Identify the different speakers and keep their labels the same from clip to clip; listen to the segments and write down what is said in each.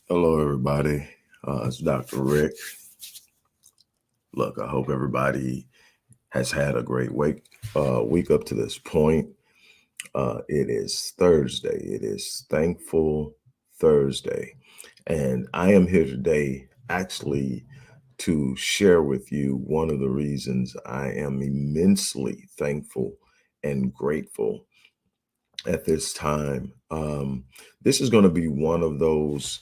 Speaker 1: Hello, everybody. It's Dr. Rick. Look, I hope everybody has had a great week up to this point. It is Thursday. It is Thankful Thursday. And I am here today actually to share with you one of the reasons I am immensely thankful and grateful at this time. This is going to be one of those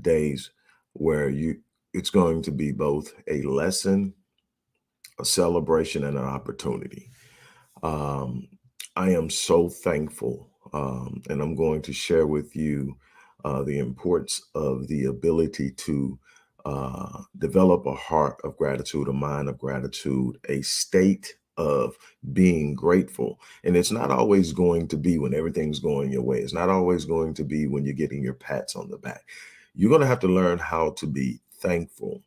Speaker 1: days where it's going to be both a lesson, a celebration, and an opportunity. Um, I am so thankful, and I'm going to share with you the importance of the ability to develop a heart of gratitude, a mind of gratitude, a state of being grateful. And it's not always going to be when everything's going your way. It's not always going to be when you're getting your pats on the back. You're going to have to learn how to be thankful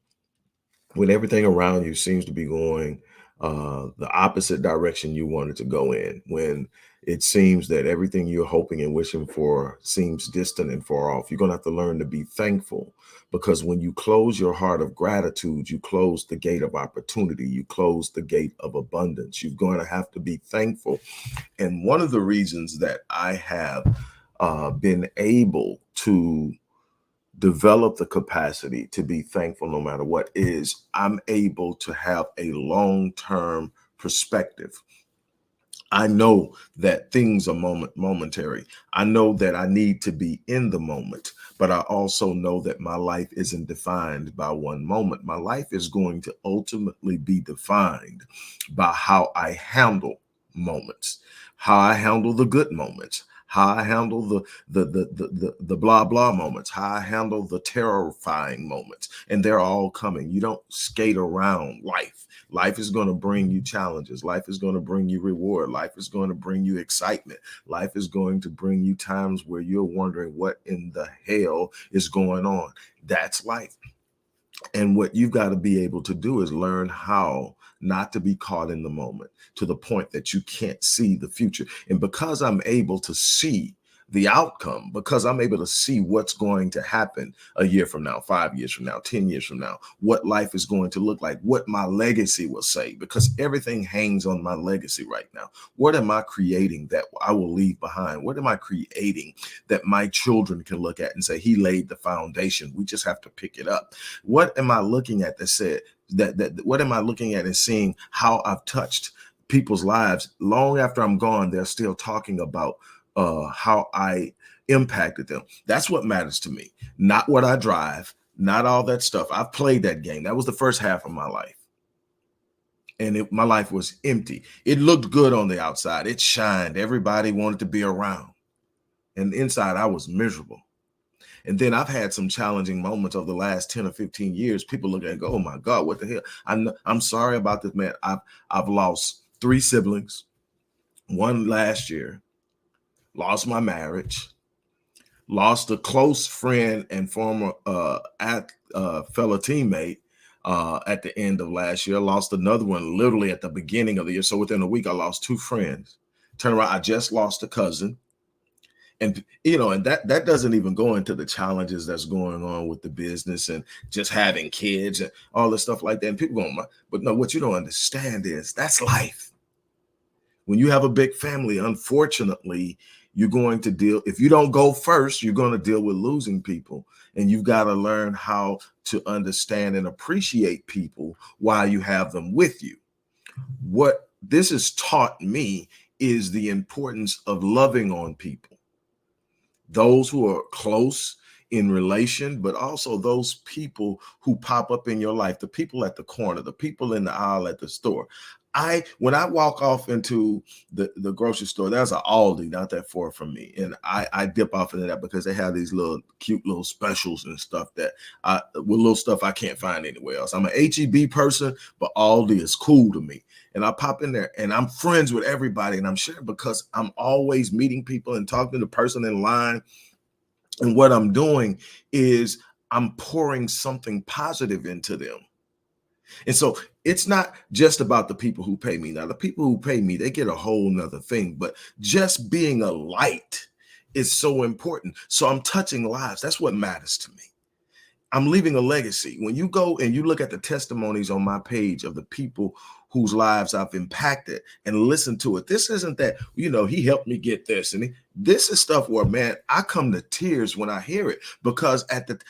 Speaker 1: when everything around you seems to be going the opposite direction you wanted to go in, when it seems that everything you're hoping and wishing for seems distant and far off. You're going to have to learn to be thankful, because when you close your heart of gratitude, you close the gate of opportunity, you close the gate of abundance. You're going to have to be thankful. And one of the reasons that I have been able to develop the capacity to be thankful no matter what is I'm able to have a long-term perspective. I know that things are momentary. I know that I need to be in the moment, but I also know that my life isn't defined by one moment. My life is going to ultimately be defined by how I handle moments, how I handle the good moments, how I handle the blah blah moments, how I handle the terrifying moments, and they're all coming. You don't skate around life. Life is going to bring you challenges. Life is going to bring you reward. Life is going to bring you excitement. Life is going to bring you times where you're wondering what in the hell is going on. That's life. And what you've got to be able to do is learn how not to be caught in the moment to the point that you can't see the future. And because I'm able to see the outcome, because I'm able to see what's going to happen a year from now, 5 years from now, 10 years from now, what life is going to look like, what my legacy will say, because everything hangs on my legacy right now. What am I creating that I will leave behind? What am I creating that my children can look at and say, he laid the foundation. We just have to pick it up. What am I looking at that said that what am I looking at and seeing how I've touched people's lives long after I'm gone? They're still talking about how I impacted them. That's what matters to me, not what I drive, not all that stuff. I've played that game. That was the first half of my life. And my life was empty. It looked good on the outside. It shined. Everybody wanted to be around. And inside, I was miserable. And then I've had some challenging moments over the last 10 or 15 years. People look at it and go, oh my God, what the hell? I'm sorry about this, man. I've lost 3 siblings, one last year, lost my marriage, lost a close friend and former fellow teammate at the end of last year, lost another one literally at the beginning of the year. So within a week, I lost 2 friends. Turn around, I just lost a cousin. And and that doesn't even go into the challenges that's going on with the business and just having kids and all this stuff like that. And people going, but no, what you don't understand is that's life. When you have a big family, unfortunately, you're going to deal, if you don't go first, you're going to deal with losing people. And you've got to learn how to understand and appreciate people while you have them with you. What this has taught me is the importance of loving on people, those who are close in relation, but also those people who pop up in your life, the people at the corner, the people in the aisle at the store. When I walk off into the grocery store, there's an Aldi not that far from me, and I dip off into that because they have these little cute little specials and stuff with little stuff I can't find anywhere else. I'm an HEB person, but Aldi is cool to me. And I pop in there and I'm friends with everybody, and I'm sure because I'm always meeting people and talking to the person in line. And what I'm doing is I'm pouring something positive into them. And so it's not just about the people who pay me. Now, the people who pay me, they get a whole nother thing, but just being a light is so important. So I'm touching lives. That's what matters to me. I'm leaving a legacy. When you go and you look at the testimonies on my page of the people whose lives I've impacted and listen to it, this isn't that, he helped me get this. And this is stuff where, man, I come to tears when I hear it, because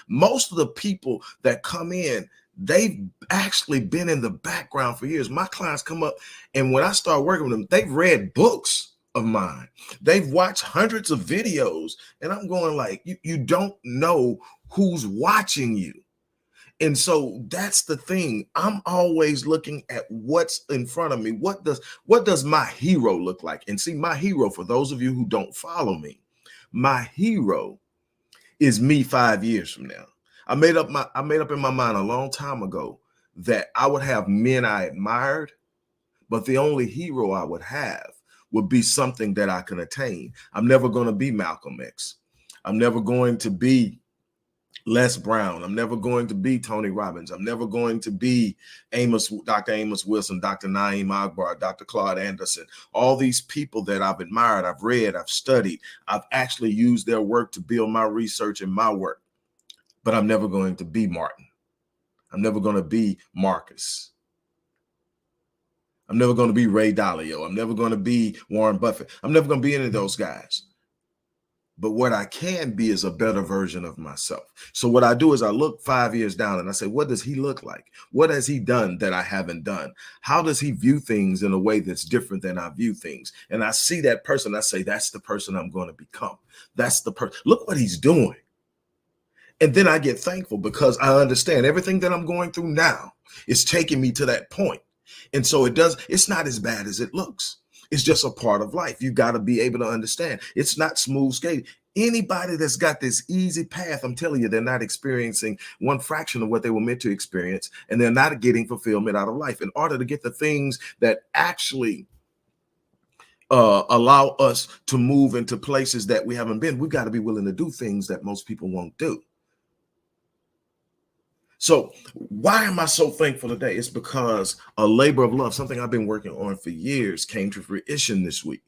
Speaker 1: most of the people that come in, they've actually been in the background for years. My clients come up, and when I start working with them, they've read books of mine. They've watched hundreds of videos, and I'm going like, you don't know who's watching you. And so that's the thing. I'm always looking at what's in front of me. What does my hero look like? And see, my hero, for those of you who don't follow me, my hero is me 5 years from now. I made up in my mind a long time ago that I would have men I admired, but the only hero I would have would be something that I can attain. I'm never going to be Malcolm X. I'm never going to be Les Brown. I'm never going to be Tony Robbins. I'm never going to be Dr. Amos Wilson, Dr. Naeem Akbar, Dr. Claude Anderson. All these people that I've admired, I've read, I've studied. I've actually used their work to build my research and my work. But I'm never going to be Martin. I'm never going to be Marcus. I'm never going to be Ray Dalio. I'm never going to be Warren Buffett. I'm never going to be any of those guys. But what I can be is a better version of myself. So what I do is I look 5 years down and I say, what does he look like? What has he done that I haven't done? How does he view things in a way that's different than I view things? And I see that person. I say, that's the person I'm going to become. That's the person. Look what he's doing. And then I get thankful because I understand everything that I'm going through now is taking me to that point. And so it's not as bad as it looks. It's just a part of life. You got to be able to understand. It's not smooth sailing. Anybody that's got this easy path, I'm telling you, they're not experiencing one fraction of what they were meant to experience, and they're not getting fulfillment out of life. In order to get the things that actually allow us to move into places that we haven't been, we've got to be willing to do things that most people won't do. So why am I so thankful today? It's because a labor of love, something I've been working on for years, came to fruition this week.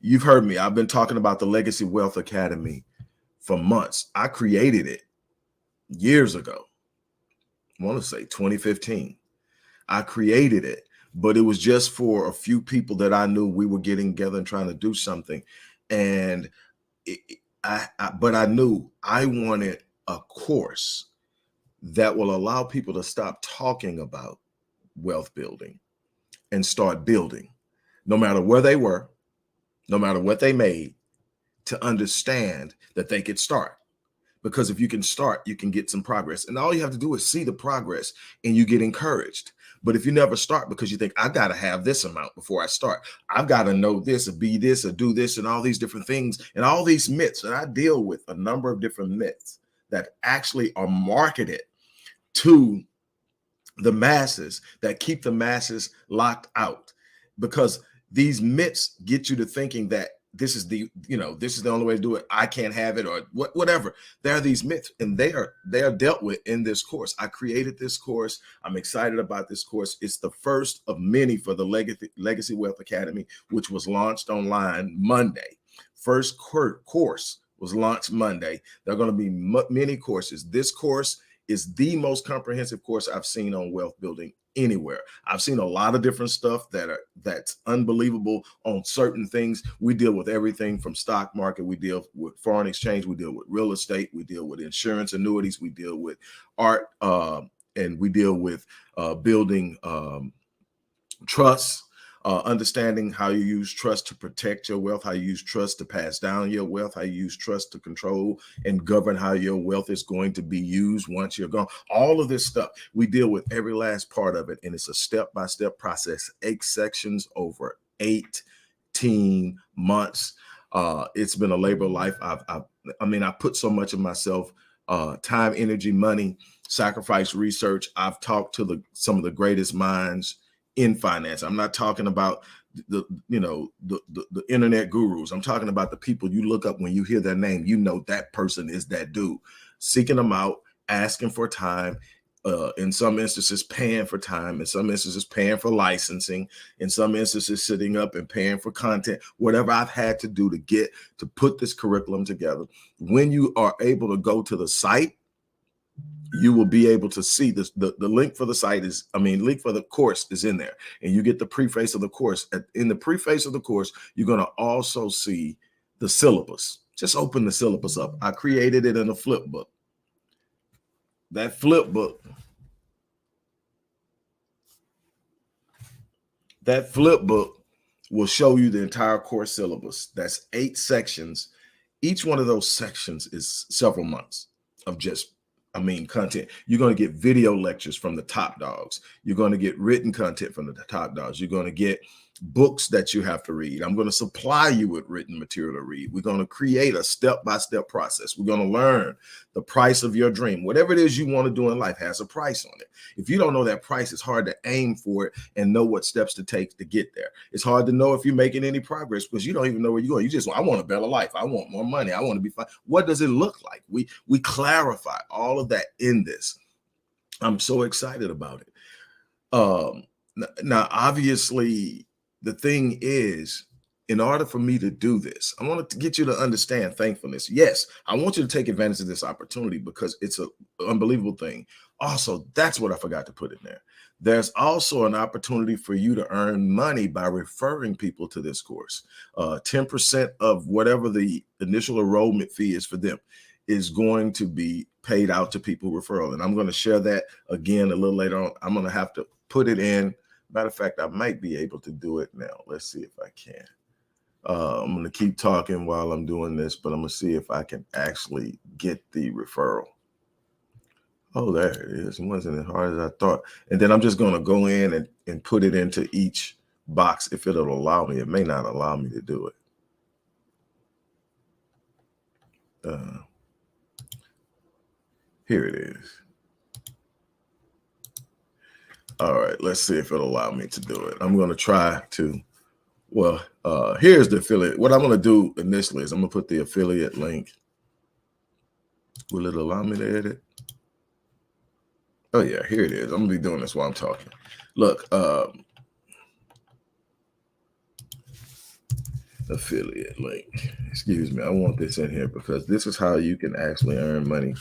Speaker 1: You've heard me. I've been talking about the Legacy Wealth Academy for months. I created it years ago. I want to say 2015. I created it, but it was just for a few people that I knew we were getting together and trying to do something. And but I knew I wanted a course that will allow people to stop talking about wealth building and start building, no matter where they were, no matter what they made, to understand that they could start. Because if you can start, you can get some progress. And all you have to do is see the progress and you get encouraged. But if you never start because you think, I got to have this amount before I start, I've got to know this or be this or do this and all these different things and all these myths. And I deal with a number of different myths that actually are marketed to the masses, that keep the masses locked out, because these myths get you to thinking that this is the only way to do it. I can't have it, or whatever. There are these myths, and they are dealt with in this course. I created this course. I'm excited about this course. It's the first of many for the Legacy Wealth Academy, which was launched online Monday. First course was launched Monday. There are going to be many courses. This course is the most comprehensive course I've seen on wealth building anywhere. I've seen a lot of different stuff that's unbelievable on certain things. We deal with everything from stock market. We deal with foreign exchange. We deal with real estate. We deal with insurance annuities. We deal with art, and we deal with building trusts. Understanding how you use trust to protect your wealth, how you use trust to pass down your wealth, how you use trust to control and govern how your wealth is going to be used once you're gone. All of this stuff, we deal with every last part of it. And it's a step-by-step process, 8 sections over 18 months. It's been a labor of life. I put so much of myself, time, energy, money, sacrifice, research. I've talked to some of the greatest minds in finance. I'm not talking about the internet gurus. I'm talking about the people you look up when you hear their name. You know that person is that dude. Seeking them out, asking for time, In some instances paying for time, in some instances paying for licensing, in some instances sitting up and paying for content, whatever I've had to do to put this curriculum together. When you are able to go to the site, you will be able to see this. The link for the site is, link for the course is in there, and you get the preface of the course. In the preface of the course, you're going to also see the syllabus. Just open the syllabus up. I created it in a flip book. That flip book will show you the entire course syllabus. That's 8 sections. Each one of those sections is several months of just content. You're going to get video lectures from the top dogs. You're going to get written content from the top dogs. You're going to get books that you have to read. I'm going to supply you with written material to read. We're going to create a step-by-step process. We're going to learn the price of your dream. Whatever it is you want to do in life has a price on it. If you don't know that price, it's hard to aim for it and know what steps to take to get there. It's hard to know if you're making any progress because you don't even know where you're going. You just, I want a better life. I want more money. I want to be fine. What does it look like? We clarify all of that in this. I'm so excited about it. Now, obviously, the thing is, in order for me to do this, I want to get you to understand thankfulness. Yes, I want you to take advantage of this opportunity because it's an unbelievable thing. Also, that's what I forgot to put in there. There's also an opportunity for you to earn money by referring people to this course. 10% of whatever the initial enrollment fee is for them is going to be paid out to people referral. And I'm going to share that again a little later on. I'm going to have to put it in. Matter of fact, I might be able to do it now. Let's see if I can. I'm going to keep talking while I'm doing this, but I'm going to see if I can actually get the referral. Oh, there it is. It wasn't as hard as I thought. And then I'm just going to go in and put it into each box if it'll allow me. It may not allow me to do it. Here it is. All right, let's see if it'll allow me to do it. I'm going to try to, here's the affiliate. What I'm going to do initially is I'm going to put the affiliate link. Will it allow me to edit? Oh yeah, here it is. I'm going to be doing this while I'm talking. Look, affiliate link. Excuse me. I want this in here because this is how you can actually earn money.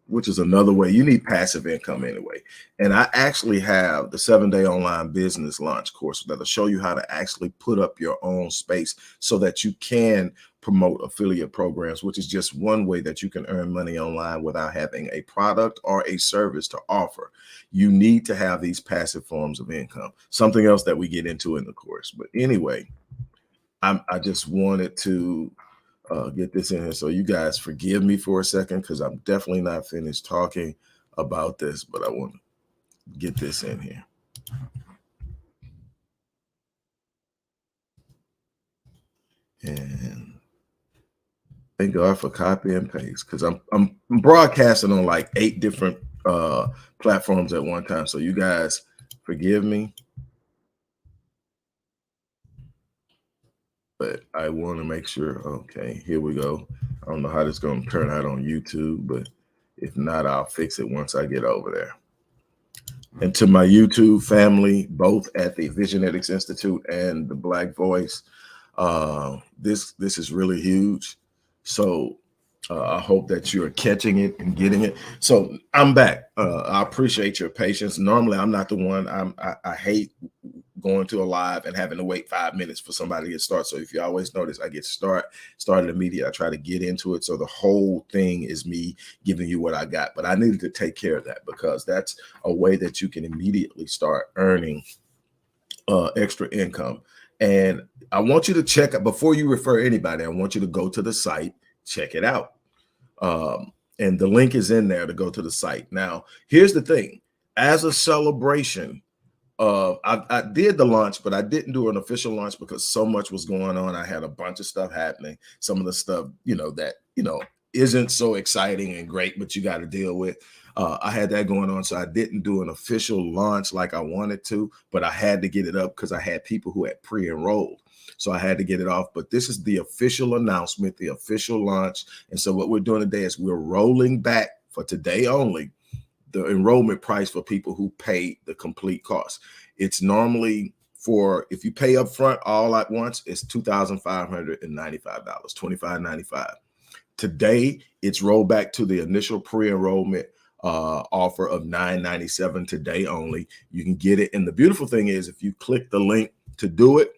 Speaker 1: Which is another way. You need passive income anyway. And I actually have the 7-day online business launch course that'll show you how to actually put up your own space so that you can promote affiliate programs, which is just one way that you can earn money online without having a product or a service to offer. You need to have these passive forms of income, something else that we get into in the course. But anyway, I just wanted to get this in here. So you guys forgive me for a second because I'm definitely not finished talking about this, but I want to get this in here. And thank God for copy and paste because I'm broadcasting on like 8 different platforms at one time. So you guys forgive me. But I want to make sure, okay, here we go. I don't know how this is going to turn out on YouTube, but if not, I'll fix it once I get over there. And to my YouTube family, both at the Visionetics Institute and the Black Voice, this is really huge. So I hope that you're catching it and getting it. So I'm back. I appreciate your patience. Normally, I'm not the one. I hate going to a live and having to wait 5 minutes for somebody to get started. So if you always notice, I get started immediately. I try to get into it. So the whole thing is me giving you what I got. But I needed to take care of that because that's a way that you can immediately start earning extra income. And I want you to check it before you refer anybody. I want you to go to the site, check it out. And the link is in there to go to the site. Now, here's the thing. As a celebration, I did the launch, but I didn't do an official launch because so much was going on. I had a bunch of stuff happening. Some of the stuff, that, isn't so exciting and great, but you got to deal with. I had that going on. So I didn't do an official launch like I wanted to, but I had to get it up because I had people who had pre-enrolled. So I had to get it off. But this is the official announcement, the official launch. And so what we're doing today is we're rolling back for today only the enrollment price for people who pay the complete cost. It's normally if you pay up front all at once, it's $2,595, $2,595. Today, it's rolled back to the initial pre-enrollment offer of $997 today only. You can get it. And the beautiful thing is, if you click the link to do it,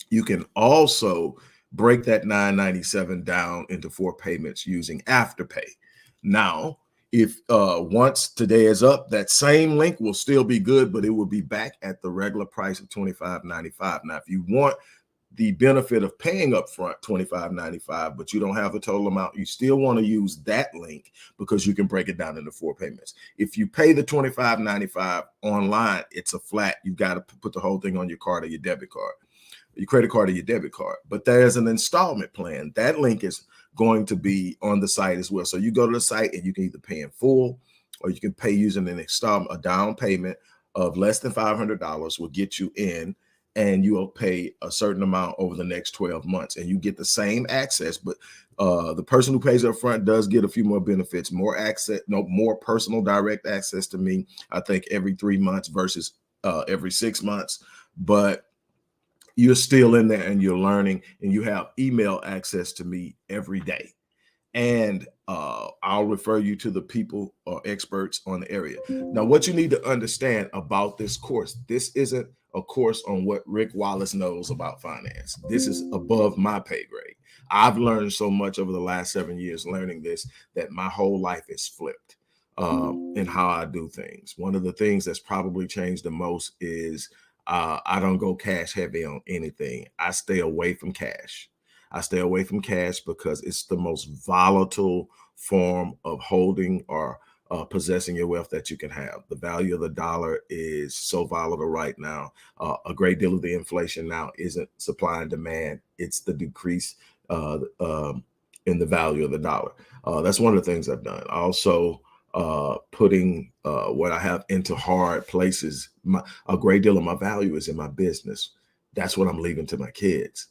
Speaker 1: you can also break that $997 down into 4 payments using Afterpay. Now, if once today is up, that same link will still be good, but it will be back at the regular price of $25.95. Now, if you want the benefit of paying up front $25.95, but you don't have the total amount, you still want to use that link because you can break it down into 4 payments. If you pay the $25.95 online, it's a flat. You got to put the whole thing on your card or your debit card, your credit card or your debit card. But there's an installment plan. That link is going to be on the site as well. So you go to the site and you can either pay in full or you can pay using an installment. A down payment of less than $500 will get you in, and you will pay a certain amount over the next 12 months. And you get the same access, but the person who pays up front does get a few more benefits, more access, more personal direct access to me, I think every 3 months versus every 6 months. But you're still in there and you're learning, and you have email access to me every day. And I'll refer you to the people or experts on the area. Now, what you need to understand about this course, this isn't a course on what Rick Wallace knows about finance. This is above my pay grade. I've learned so much over the last 7 years learning this that my whole life is flipped in how I do things. One of the things that's probably changed the most is I don't go cash heavy on anything. I stay away from cash. I stay away from cash because it's the most volatile form of holding or possessing your wealth that you can have. The value of the dollar is so volatile right now. A great deal of the inflation now isn't supply and demand. It's the decrease in the value of the dollar. That's one of the things I've done. Also, putting what I have into hard places. A great deal of my value is in my business. That's what I'm leaving to my kids.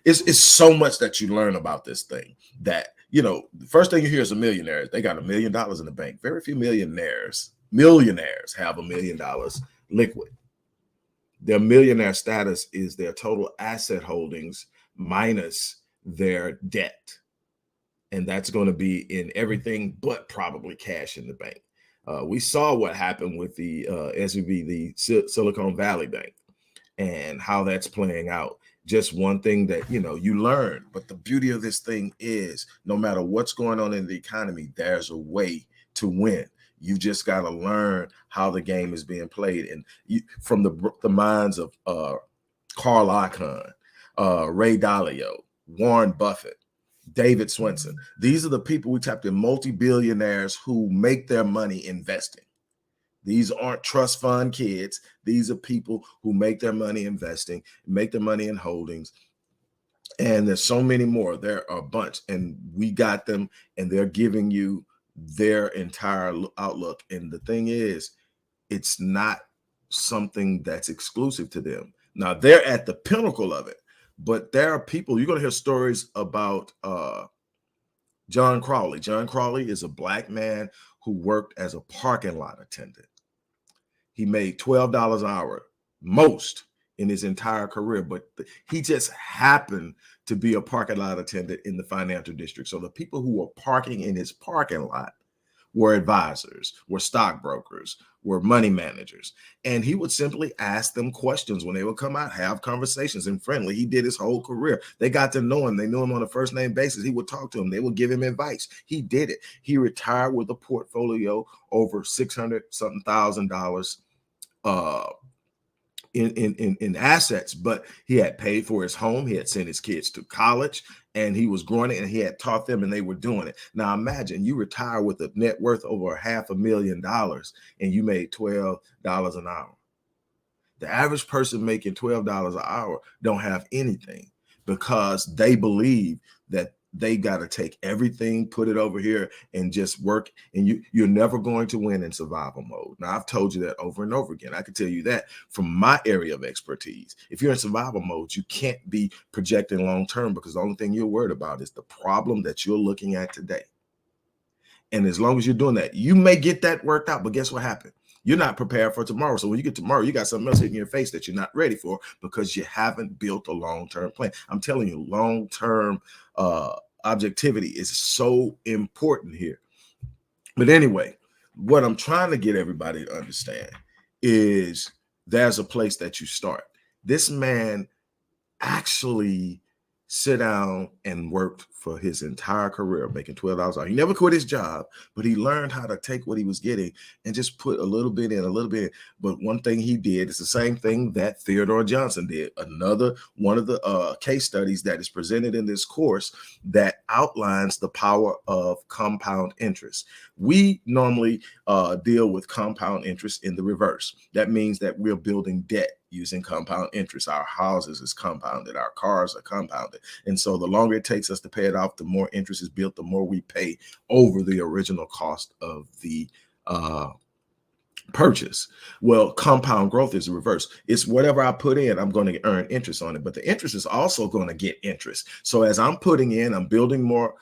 Speaker 1: It's so much that you learn about this thing that, the first thing you hear is a millionaire. They got $1 million in the bank. Very few millionaires have $1 million liquid. Their millionaire status is their total asset holdings minus their debt. And that's going to be in everything but probably cash in the bank. We saw what happened with the SVB, the Silicon Valley Bank, and how that's playing out. Just one thing that, you learn. But the beauty of this thing is no matter what's going on in the economy, there's a way to win. You just got to learn how the game is being played. And from the minds of Carl Icahn, Ray Dalio, Warren Buffett, David Swenson. These are the people we tapped in, multi-billionaires who make their money investing. These aren't trust fund kids. These are people who make their money investing, make their money in holdings. And there's so many more. There are a bunch, and we got them, and they're giving you their entire outlook. And the thing is, it's not something that's exclusive to them. Now, they're at the pinnacle of it, but there are people, you're going to hear stories about John Crowley. John Crowley is a Black man who worked as a parking lot attendant. He made $12 an hour, most in his entire career, but he just happened to be a parking lot attendant in the financial district. So the people who were parking in his parking lot were advisors, were stockbrokers, were money managers. And he would simply ask them questions when they would come out, have conversations, and friendly. He did his whole career. They got to know him. They knew him on a first name basis. He would talk to them. They would give him advice. He did it. He retired with a portfolio over $600,000 in assets, but he had paid for his home. He had sent his kids to college, and he was growing it, and he had taught them, and they were doing it. Now imagine you retire with a net worth over $500,000 and you made $12 an hour. The average person making $12 an hour don't have anything because they believe that they got to take everything, put it over here, and just work. And you're never going to win in survival mode. Now, I've told you that over and over again. I can tell you that from my area of expertise. If you're in survival mode, you can't be projecting long term because the only thing you're worried about is the problem that you're looking at today. And as long as you're doing that, you may get that worked out. But guess what happened? You're not prepared for tomorrow. So when you get tomorrow, you got something else hitting your face that you're not ready for because you haven't built a long-term plan. I'm telling you, long-term objectivity is so important here. But anyway, what I'm trying to get everybody to understand is there's a place that you start. This man actually sit down and worked for his entire career, making $12 He never quit his job, but he learned how to take what he was getting and just put a little bit in, a little bit in. But one thing he did is the same thing that Theodore Johnson did. Another one of the case studies that is presented in this course that outlines the power of compound interest. We normally deal with compound interest in the reverse. That means that we're building debt using compound interest. Our houses is compounded, our cars are compounded. And so the longer it takes us to pay it off, the more interest is built, the more we pay over the original cost of the purchase. Well, compound growth is the reverse. It's whatever I put in, I'm going to earn interest on it, but the interest is also going to get interest. So as I'm putting in, I'm building more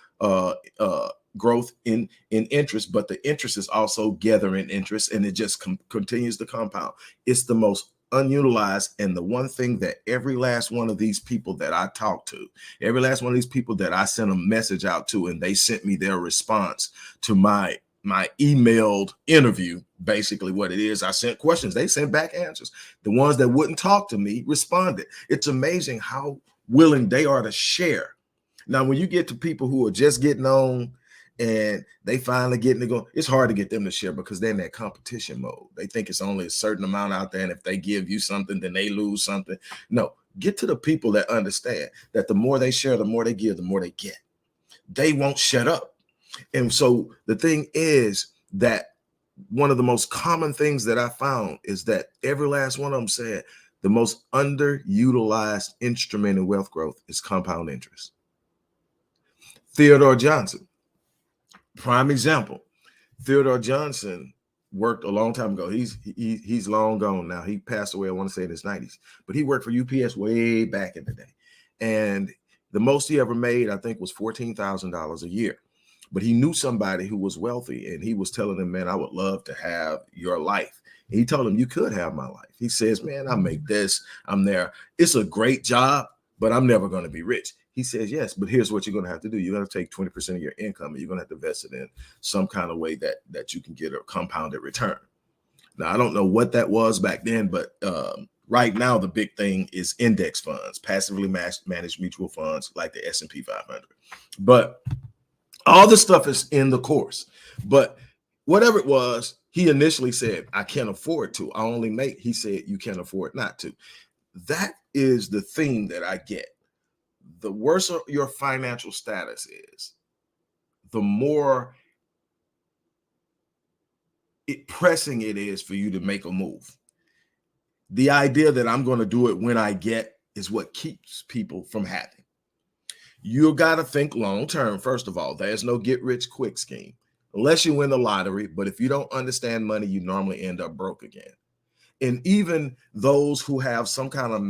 Speaker 1: growth in interest, but the interest is also gathering interest, and it just continues to compound. It's the most unutilized, and the one thing that every last one of these people that I talk to, every last one of these people that I sent a message out to, and they sent me their response to my emailed interview, basically what it is, I sent questions, they sent back answers. The ones that wouldn't talk to me responded. It's amazing how willing they are to share. Now, when you get to people who are just getting on and they finally getting to go, it's hard to get them to share because they're in that competition mode. They think it's only a certain amount out there, and if they give you something, then they lose something. No, get to the people that understand that the more they share, the more they give, the more they get. They won't shut up. And so the thing is that one of the most common things that I found is that every last one of them said the most underutilized instrument in wealth growth is compound interest. Theodore Johnson, prime example. Theodore Johnson worked a long time ago. He's long gone now. He passed away, I want to say in his 90s, but he worked for UPS way back in the day. And the most he ever made, I think, was $14,000 a year. But he knew somebody who was wealthy, and he was telling him, man, I would love to have your life. And he told him, you could have my life. He says, man, I make this, I'm there. It's a great job, but I'm never going to be rich. He says, yes, but here's what you're going to have to do. You're going to take 20% of your income, and you're going to have to invest it in some kind of way that you can get a compounded return. Now, I don't know what that was back then, but right now, the big thing is index funds, passively managed mutual funds like the S&P 500. But all this stuff is in the course. But whatever it was, he initially said, I can't afford to. I only make, he said, you can't afford not to. That is the theme that I get. The worse your financial status is, the more pressing it is for you to make a move. The idea that I'm going to do it when I get is what keeps people from having. You got to think long term. First of all, there's no get rich quick scheme unless you win the lottery. But if you don't understand money, you normally end up broke again. And even those who have some kind of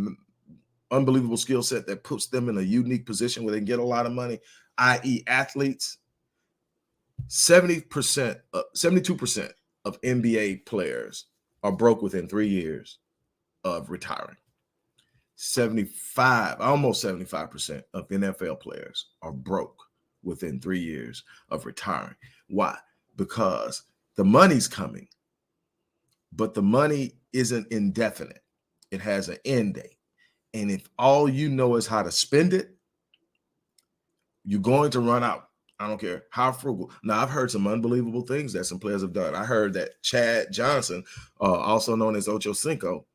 Speaker 1: unbelievable skill set that puts them in a unique position where they can get a lot of money, i.e. athletes, 72% of NBA players are broke within 3 years of retiring. almost 75% of NFL players are broke within 3 years of retiring. Why? Because the money's coming, but the money isn't indefinite. It has an end date. And if all you know is how to spend it, you're going to run out. I don't care how frugal. Now, I've heard some unbelievable things that some players have done. I heard that Chad Johnson, also known as Ocho Cinco,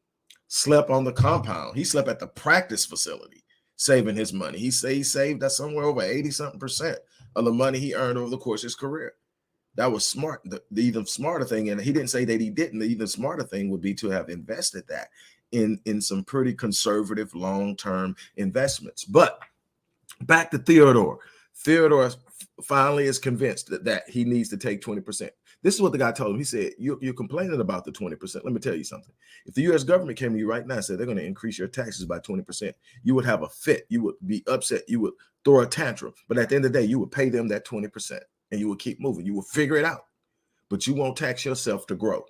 Speaker 1: slept on the compound. He slept at the practice facility, saving his money. He saved that somewhere over 80-something% of the money he earned over the course of his career. That was smart. The even smarter thing, and he didn't say that he didn't, the even smarter thing would be to have invested that in some pretty conservative long-term investments. But back to Theodore. Theodore finally is convinced that he needs to take 20%. This is what the guy told him. He said, you're complaining about the 20%. Let me tell you something. If the U.S. government came to you right now and said they're going to increase your taxes by 20%, you would have a fit. You would be upset. You would throw a tantrum. But at the end of the day, you would pay them that 20%. and you will keep moving. You will figure it out, but you won't tax yourself to grow.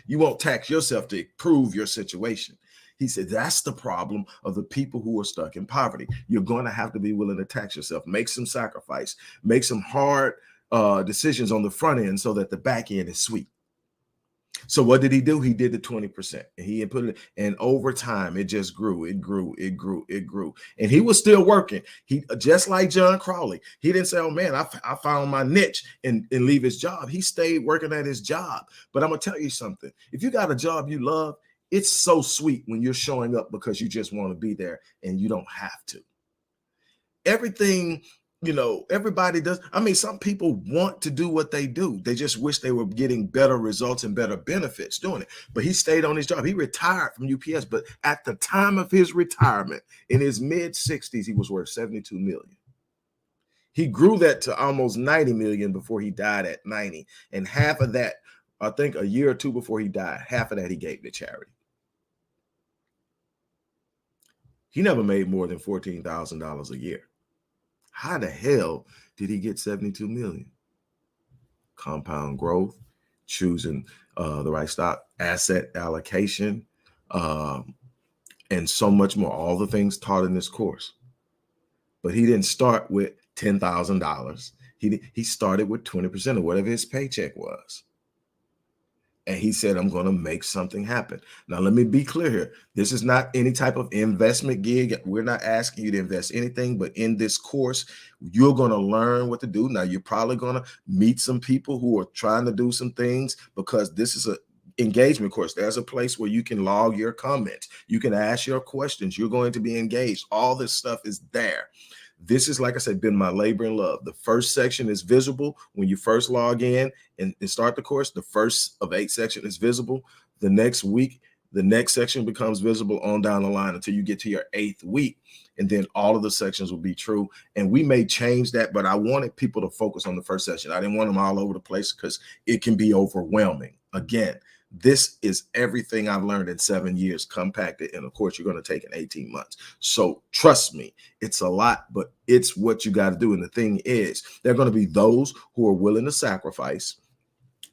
Speaker 1: You won't tax yourself to improve your situation. He said that's the problem of the people who are stuck in poverty. You're going to have to be willing to tax yourself, make some sacrifice, make some hard decisions on the front end so that the back end is sweet. So what did he do? He did the 20%. And he put it, and over time it just grew. It grew. It grew. It grew. And he was still working. He just like John Crowley. He didn't say, "Oh man, I found my niche," and leave his job. He stayed working at his job. But I'm gonna tell you something. If you got a job you love, it's so sweet when you're showing up because you just want to be there and you don't have to. Everything, everybody does. I mean, some people want to do what they do. They just wish they were getting better results and better benefits doing it. But he stayed on his job. He retired from UPS. But at the time of his retirement, in his mid-60s, he was worth $72 million. He grew that to almost 90 million before he died at 90. And half of that, I think a year or two before he died, half of that he gave to charity. He never made more than $14,000 a year. How the hell did he get 72 million? Compound growth, choosing the right stock, asset allocation, and so much more. All the things taught in this course. But he didn't start with $10,000. He started with 20% of whatever his paycheck was. And he said, "I'm going to make something happen." Now, let me be clear here. This is not any type of investment gig. We're not asking you to invest anything, but in this course, you're going to learn what to do. Now, you're probably going to meet some people who are trying to do some things because this is an engagement course. There's a place where you can log your comments. You can ask your questions. You're going to be engaged. All this stuff is there. This is, like I said, been my labor and love. The first section is visible when you first log in and start the course. The first of 8 sections is visible. The next week, the next section becomes visible on down the line until you get to your 8th week. And then all of the sections will be true. And we may change that, but I wanted people to focus on the first section. I didn't want them all over the place because it can be overwhelming. Again, this is everything I've learned in 7 years compacted. And of course, you're going to take in 18 months. So trust me, it's a lot, but it's what you got to do. And the thing is, there are going to be those who are willing to sacrifice.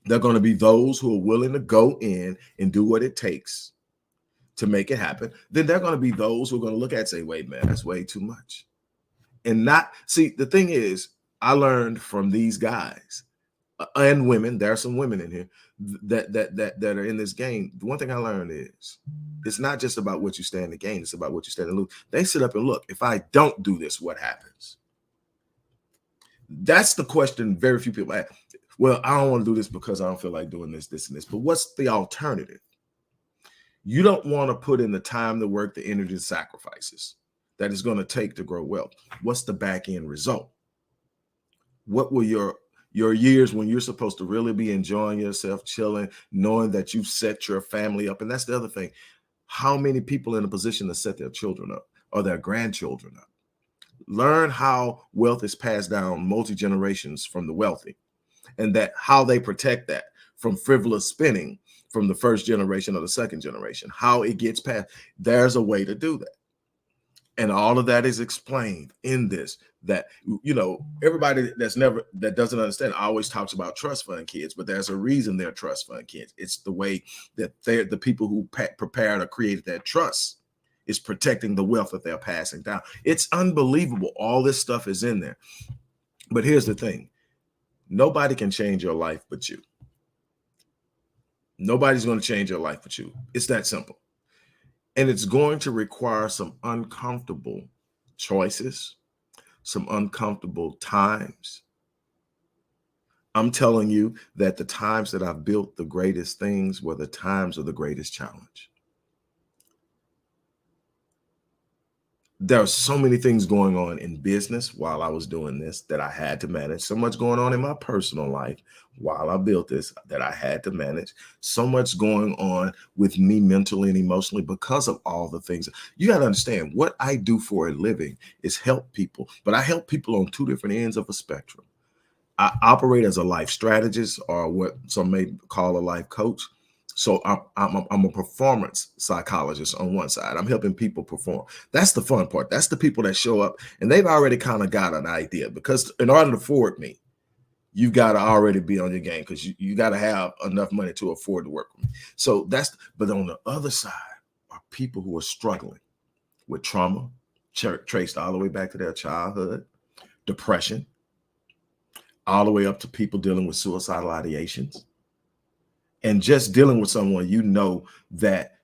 Speaker 1: There are going to be those who are willing to go in and do what it takes to make it happen. Then there are going to be those who are going to look at it and say, "Wait, man, that's way too much." And not see, the thing is, I learned from these guys and women. There are some women in here that are in this game. The one thing I learned is it's not just about what you stand to gain, it's about what you stand to lose. They sit up and look, if I don't do this, what happens? That's the question very few people ask. Well, I don't want to do this because I don't feel like doing this, this, and this. But what's the alternative? You don't want to put in the time, the work, the energy, the sacrifices that it's going to take to grow wealth. What's the back end result? What will your years when you're supposed to really be enjoying yourself, chilling, knowing that you've set your family up? And that's the other thing. How many people in a position to set their children up or their grandchildren up? Learn how wealth is passed down multi-generations from the wealthy, and that how they protect that from frivolous spending from the first generation or the second generation, how it gets passed. There's a way to do that. And all of that is explained in this, that, everybody that doesn't understand always talks about trust fund kids, but there's a reason they're trust fund kids. It's the way that they're the people who prepared or created that trust is protecting the wealth that they're passing down. It's unbelievable. All this stuff is in there. But here's the thing. Nobody can change your life but you. Nobody's going to change your life but you. It's that simple. And it's going to require some uncomfortable choices, some uncomfortable times. I'm telling you that the times that I've built the greatest things were the times of the greatest challenge. There are so many things going on in business while I was doing this that I had to manage. So much going on in my personal life while I built this that I had to manage. So much going on with me mentally and emotionally because of all the things. You got to understand, what I do for a living is help people, but I help people on 2 different ends of a spectrum. I operate as a life strategist, or what some may call a life coach. So I'm a performance psychologist on one side. I'm helping people perform. That's the fun part. That's the people that show up and they've already kind of got an idea, because in order to afford me, you've got to already be on your game because you got to have enough money to afford to work with me. So but on the other side are people who are struggling with trauma, traced all the way back to their childhood, depression, all the way up to people dealing with suicidal ideations. And just dealing with someone, you know that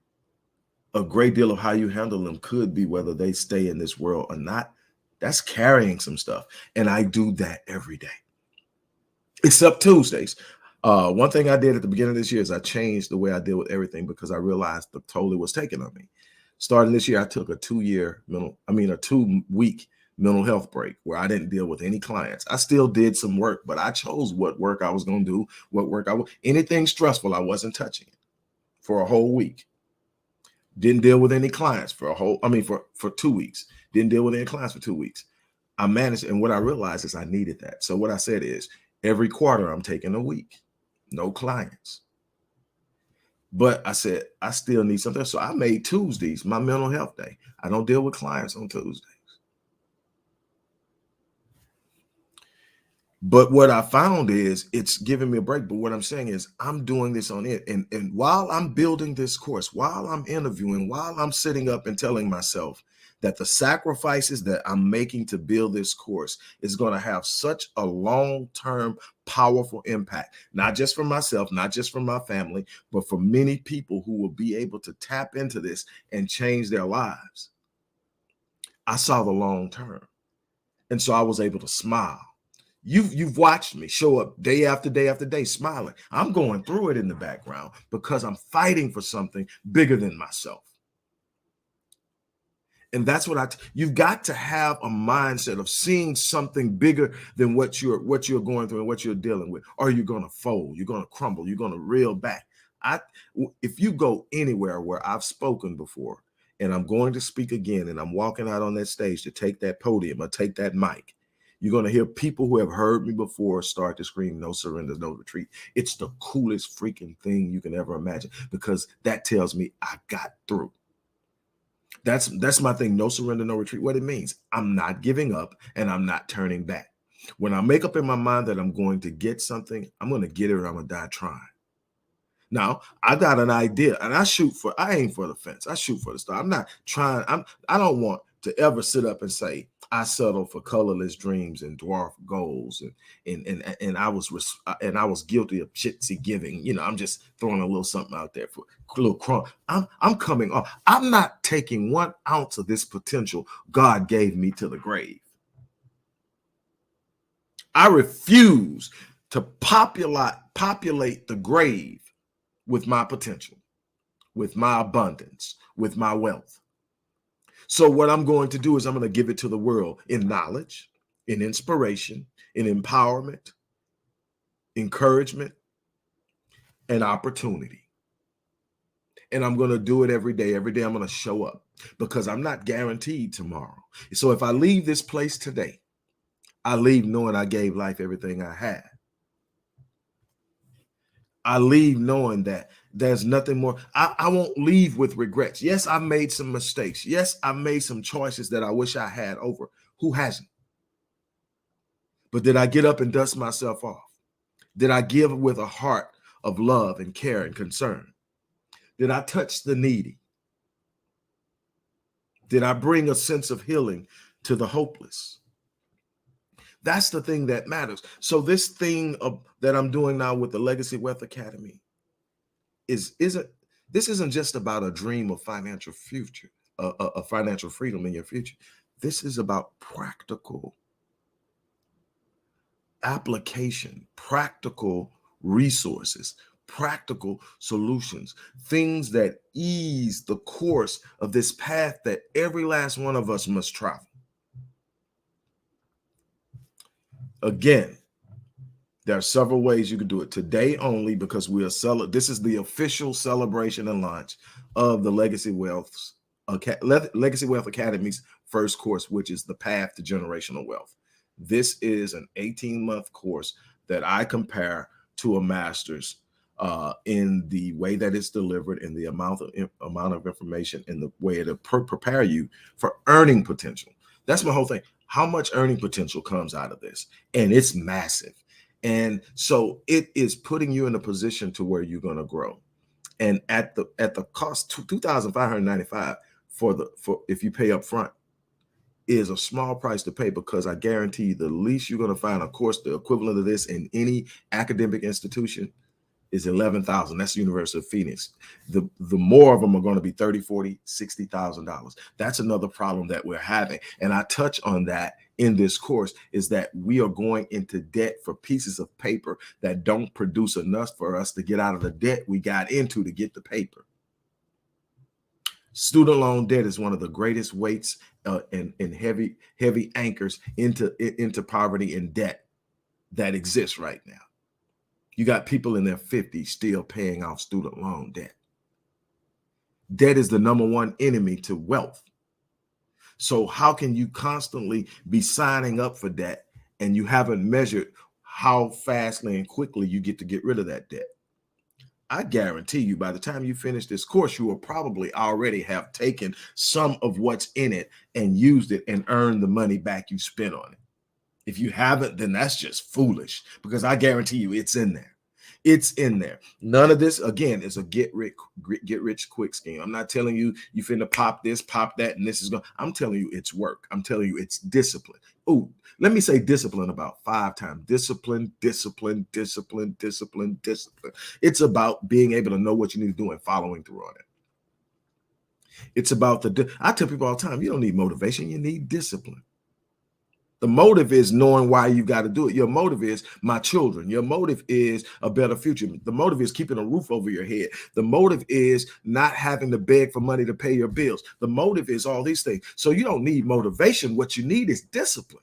Speaker 1: a great deal of how you handle them could be whether they stay in this world or not. That's carrying some stuff. And I do that every day, except Tuesdays. One thing I did at the beginning of this year is I changed the way I deal with everything because I realized the toll it was taking on me. Starting this year, I took a 2-week mental health break where I didn't deal with any clients. I still did some work, but I chose what work I was going to do, what work anything stressful, I wasn't touching it for a whole week. Didn't deal with any clients for 2 weeks. Didn't deal with any clients for 2 weeks. I managed, and what I realized is I needed that. So what I said is every quarter I'm taking a week, no clients. But I said, I still need something. So I made Tuesdays my mental health day. I don't deal with clients on Tuesdays. But what I found is it's giving me a break. But what I'm saying is I'm doing this on it. And while I'm building this course, while I'm interviewing, while I'm sitting up and telling myself that the sacrifices that I'm making to build this course is going to have such a long-term, powerful impact, not just for myself, not just for my family, but for many people who will be able to tap into this and change their lives. I saw the long term. And so I was able to smile. You've watched me show up day after day after day smiling. I'm going through it in the background because I'm fighting for something bigger than myself. And that's what you've got to have a mindset of seeing something bigger than what you're going through and what you're dealing with. Or you're going to fold, you're going to crumble, you're going to reel back. If you go anywhere where I've spoken before and I'm going to speak again and I'm walking out on that stage to take that podium or take that mic, you're going to hear people who have heard me before start to scream, "No surrender, no retreat." It's the coolest freaking thing you can ever imagine because that tells me I got through. That's my thing. No surrender, no retreat. What it means, I'm not giving up and I'm not turning back. When I make up in my mind that I'm going to get something, I'm going to get it or I'm going to die trying. Now, I got an idea and I aim for the fence. I shoot for the star. I'm not trying. I don't want to ever sit up and say, I settle for colorless dreams and dwarf goals. And I was guilty of shitsy giving. You know, I'm just throwing a little something out there for a little crumb. I'm coming off. I'm not taking 1 ounce of this potential God gave me to the grave. I refuse to populate the grave with my potential, with my abundance, with my wealth. So what I'm going to do is I'm going to give it to the world in knowledge, in inspiration, in empowerment, encouragement, and opportunity. And I'm going to do it every day. Every day I'm going to show up because I'm not guaranteed tomorrow. So if I leave this place today, I leave knowing I gave life everything I had. I leave knowing that there's nothing more. I won't leave with regrets. Yes, I made some mistakes. Yes, I made some choices that I wish I had over. Who hasn't? But did I get up and dust myself off? Did I give with a heart of love and care and concern? Did I touch the needy? Did I bring a sense of healing to the hopeless? That's the thing that matters. So this thing that I'm doing now with the Legacy Wealth Academy this isn't just about a dream of financial future, a financial freedom in your future. This is about practical application, practical resources, practical solutions, things that ease the course of this path that every last one of us must travel. Again, there are several ways you can do it today only because this is the official celebration and launch of the Legacy Wealth Academy's first course, which is the Path to Generational Wealth. This is an 18-month course that I compare to a master's in the way that it's delivered, in the amount of information, in the way to prepare you for earning potential. That's my whole thing. How much earning potential comes out of this? And it's massive. And so it is putting you in a position to where you're going to grow. And at the cost, 2,595 for if you pay up front, is a small price to pay, because I guarantee you the least you're going to find, of course, the equivalent of this in any academic institution is 11,000. That's the University of Phoenix. The more of them are going to be 30, 40, $60,000. That's another problem that we're having. And I touch on that in this course, is that we are going into debt for pieces of paper that don't produce enough for us to get out of the debt we got into to get the paper. Student loan debt is one of the greatest weights and heavy anchors into poverty and debt that exists right now. You got people in their 50s still paying off student loan debt. Debt is the number one enemy to wealth. So how can you constantly be signing up for debt and you haven't measured how fastly and quickly you get rid of that debt? I guarantee you, by the time you finish this course, you will probably already have taken some of what's in it and used it and earned the money back you spent on it. If you haven't, then that's just foolish, because I guarantee you it's in there. It's in there. None of this, again, is a get rich quick scheme. I'm not telling you you finna pop this, pop that, and this is going. I'm telling you it's work. I'm telling you it's discipline. Oh, let me say discipline about 5 times. Discipline, discipline, discipline, discipline, discipline. It's about being able to know what you need to do and following through on it. It's about I tell people all the time, you don't need motivation, you need discipline. The motive is knowing why you got to do it. Your motive is my children. Your motive is a better future. The motive is keeping a roof over your head. The motive is not having to beg for money to pay your bills. The motive is all these things. So you don't need motivation. What you need is discipline.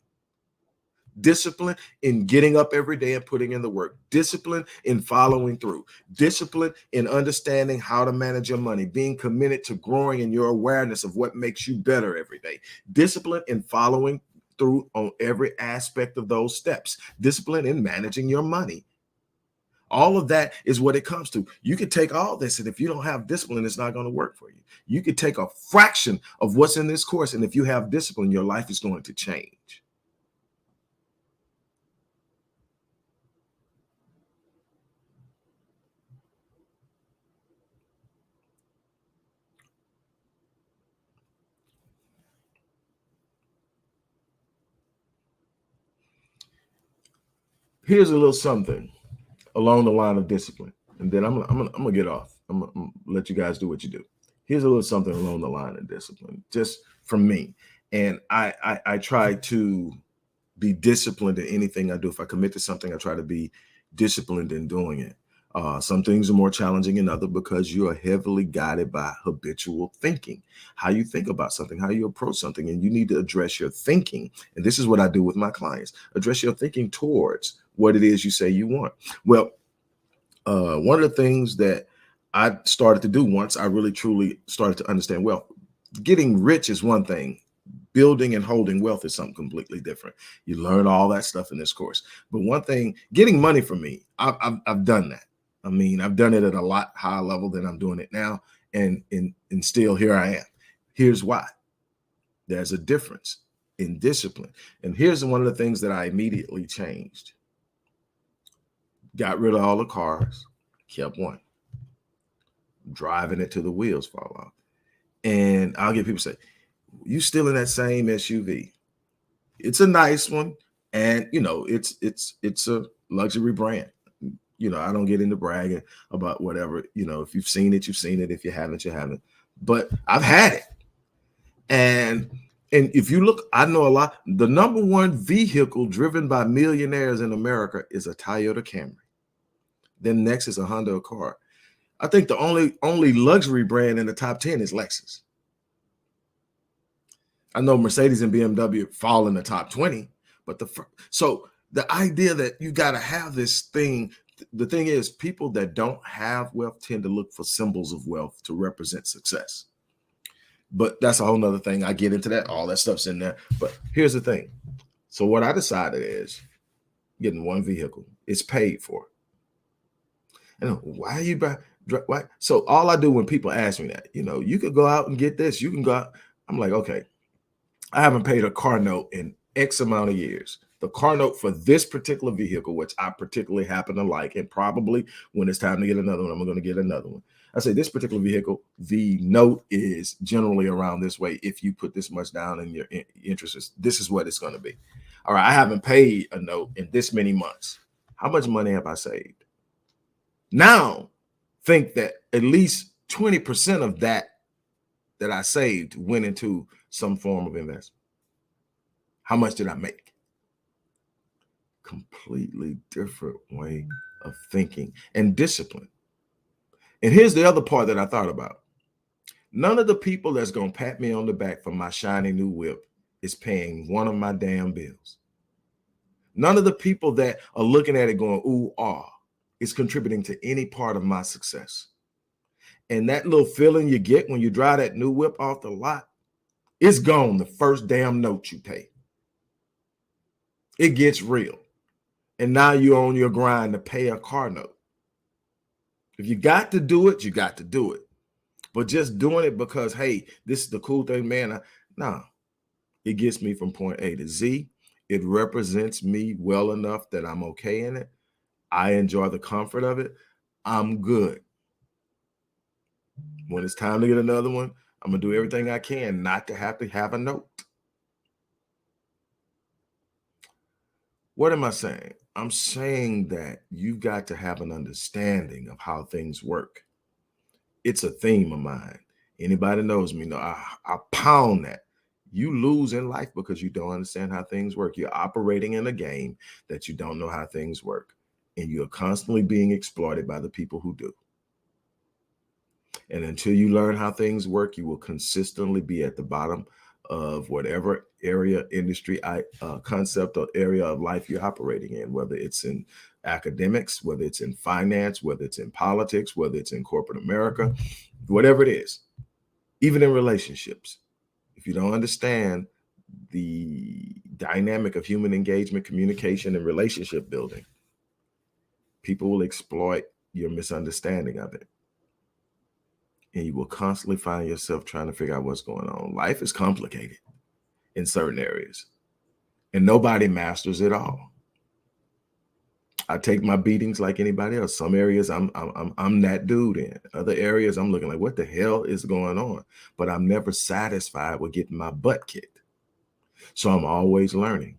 Speaker 1: Discipline in getting up every day and putting in the work. Discipline in following through. Discipline in understanding how to manage your money. Being committed to growing in your awareness of what makes you better every day. Discipline in following through on every aspect of those steps. Discipline in managing your money. All of that is what it comes to. You could take all this, and if you don't have discipline, it's not going to work for you. You could take a fraction of what's in this course, and if you have discipline, your life is going to change. Here's a little something along the line of discipline, and then I'm gonna get off. I'm gonna let you guys do what you do. Here's a little something along the line of discipline, just from me. And I try to be disciplined in anything I do. If I commit to something, I try to be disciplined in doing it. Some things are more challenging than others because you are heavily guided by habitual thinking, how you think about something, how you approach something, and you need to address your thinking. And this is what I do with my clients: address your thinking towards what it is you say you want. Well, one of the things that I started to do once I really truly started to understand wealth, getting rich is one thing. Building and holding wealth is something completely different. You learn all that stuff in this course. But one thing, getting money from me, I've done that. I mean, I've done it at a lot higher level than I'm doing it now. And still here I am. Here's why. There's a difference in discipline. And here's one of the things that I immediately changed. Got rid of all the cars, kept one. Driving it till the wheels fall off. And I'll get people say, you still in that same SUV. It's a nice one. And it's a luxury brand. I don't get into bragging about whatever. If you've seen it, you've seen it. If you haven't, you haven't. But I've had it. And if you look, I know a lot. The number one vehicle driven by millionaires in America is a Toyota Camry. Then next is a Honda Accord. I think the only luxury brand in the top 10 is Lexus. I know Mercedes and BMW fall in the top 20, but so the idea that you got to have this thing, the thing is, people that don't have wealth tend to look for symbols of wealth to represent success. But that's a whole nother thing. I get into that. All that stuff's in there. But here's the thing. So what I decided is getting one vehicle. It's paid for. And why are you buying? Why? So all I do when people ask me that, you could go out and get this. You can go out. I'm like, okay, I haven't paid a car note in X amount of years. the car note for this particular vehicle, which I particularly happen to like, and probably when it's time to get another one, I'm going to get another one. I say this particular vehicle, the note is generally around this way. If you put this much down and your interest is, this is what it's going to be. All right, I haven't paid a note in this many months. How much money have I saved? Now, think that at least 20% of that I saved went into some form of investment. How much did I make? Completely different way of thinking and discipline. And here's the other part that I thought about. None of the people that's going to pat me on the back for my shiny new whip is paying one of my damn bills. None of the people that are looking at it going, ooh, is contributing to any part of my success. And that little feeling you get when you drive that new whip off the lot, it's gone the first damn note you pay. It gets real. And now you're on your grind to pay a car note. If you got to do it, you got to do it. But just doing it because, hey, this is the cool thing, man. No, it gets me from point A to Z. It represents me well enough that I'm okay in it. I enjoy the comfort of it. I'm good. When it's time to get another one, I'm going to do everything I can not to have a note. What am I saying? I'm saying that you've got to have an understanding of how things work. It's a theme of mine. Anybody knows me, I pound that. You lose in life because you don't understand how things work. You're operating in a game that you don't know how things work. And you're constantly being exploited by the people who do. And until you learn how things work, you will consistently be at the bottom of whatever area, industry, concept or area of life you're operating in, whether it's in academics, whether it's in finance, whether it's in politics, whether it's in corporate America, whatever it is, even in relationships. If you don't understand the dynamic of human engagement, communication, and relationship building, people will exploit your misunderstanding of it. And you will constantly find yourself trying to figure out what's going on. Life is complicated in certain areas, and nobody masters it all. I take my beatings like anybody else. Some areas I'm that dude in. Other areas I'm looking like, what the hell is going on? But I'm never satisfied with getting my butt kicked. So I'm always learning.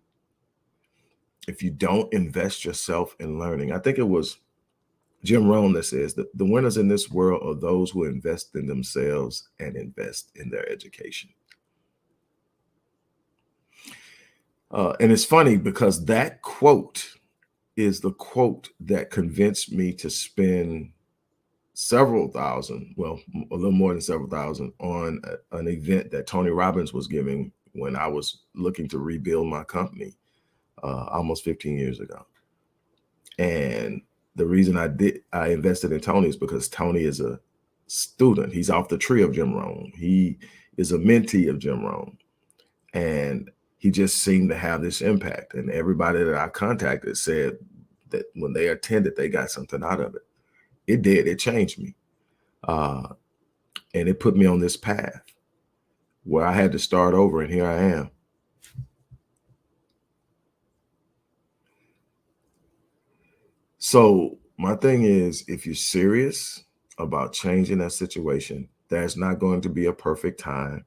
Speaker 1: If you don't invest yourself in learning, I think it was Jim Rohn that says that the winners in this world are those who invest in themselves and invest in their education. And it's funny because that quote is the quote that convinced me to spend several thousand, well, a little more than several thousand on an event that Tony Robbins was giving when I was looking to rebuild my company almost 15 years ago. And the reason I invested in Tony is because Tony is a student. He's off the tree of Jim Rohn. He is a mentee of Jim Rohn. And he just seemed to have this impact. And everybody that I contacted said that when they attended, they got something out of it. It did. It changed me. And it put me on this path where I had to start over. And here I am. So my thing is, if you're serious about changing that situation, there's not going to be a perfect time,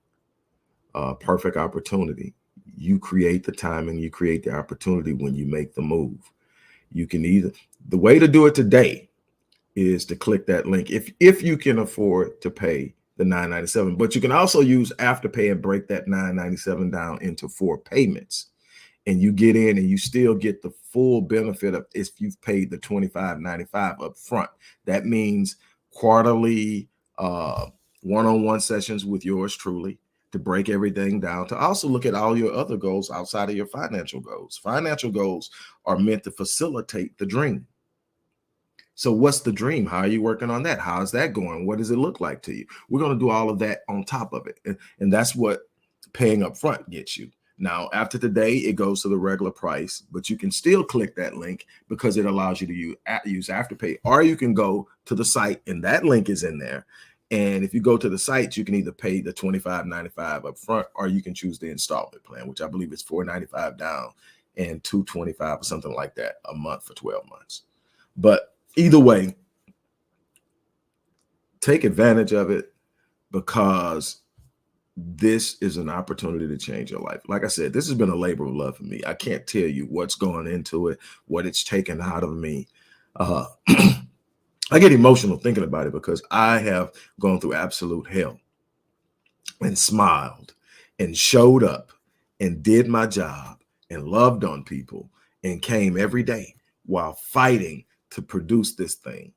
Speaker 1: perfect opportunity. You create the time and you create the opportunity when you make the move. You can the way to do it today is to click that link if you can afford to pay the $9.97, but you can also use Afterpay and break that $9.97 down into 4 payments. And you get in and you still get the full benefit of if you've paid the $25.95 up front. That means quarterly one-on-one sessions with yours truly to break everything down, to also look at all your other goals outside of your financial goals. Financial goals are meant to facilitate the dream. So what's the dream? How are you working on that? How's that going? What does it look like to you? We're going to do all of that on top of it. And that's what paying up front gets you. Now, after today, it goes to the regular price, but you can still click that link because it allows you to use Afterpay, or you can go to the site and that link is in there. And if you go to the site, you can either pay the $25.95 up front, or you can choose the installment plan, which I believe is $4.95 down and $225 or something like that a month for 12 months. But either way, take advantage of it, because this is an opportunity to change your life. Like I said, this has been a labor of love for me. I can't tell you what's going into it, what it's taken out of me. I get emotional thinking about it, because I have gone through absolute hell and smiled and showed up and did my job and loved on people and came every day while fighting to produce this thing.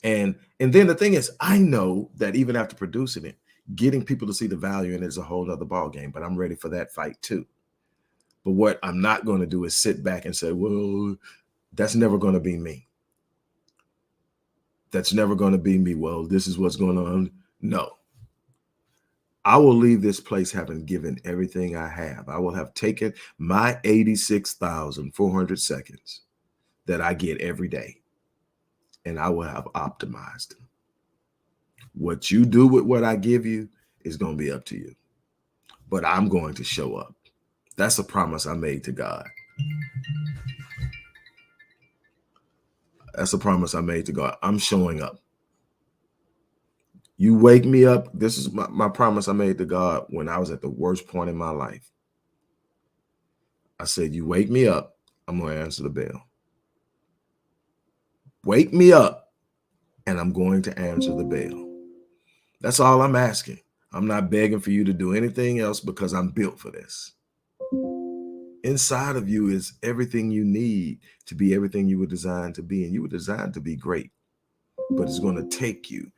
Speaker 1: And then the thing is, I know that even after producing it, getting people to see the value in it is a whole other ball game, but I'm ready for that fight too. But what I'm not going to do is sit back and say, well, that's never going to be me. That's never going to be me. Well, this is what's going on. No. I will leave this place having given everything I have. I will have taken my 86,400 seconds that I get every day, and I will have optimized them. What you do with what I give you is going to be up to you. But I'm going to show up. That's a promise I made to God. That's a promise I made to God. I'm showing up. You wake me up. This is my promise I made to God when I was at the worst point in my life. I said, you wake me up, I'm going to answer the bell. Wake me up, and I'm going to answer the bell. That's all I'm asking. I'm not begging for you to do anything else, because I'm built for this. Inside of you is everything you need to be everything you were designed to be. And you were designed to be great, but it's going to take you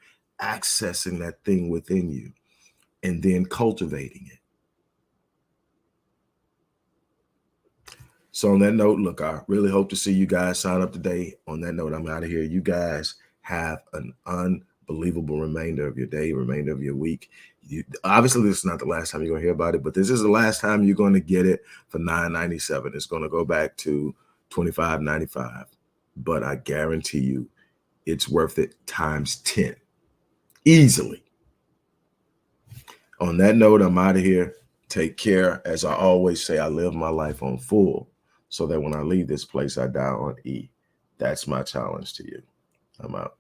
Speaker 1: accessing that thing within you and then cultivating it. So on that note, look, I really hope to see you guys sign up today. On that note, I'm out of here. You guys have an unbelievable remainder of your day, remainder of your week. Obviously, this is not the last time you're going to hear about it, but this is the last time you're going to get it for $9.97. It's going to go back to $25.95. But I guarantee you, it's worth it times 10. Easily. On that note, I'm out of here. Take care. As I always say, I live my life on full, so that when I leave this place, I die on E. That's my challenge to you. I'm out.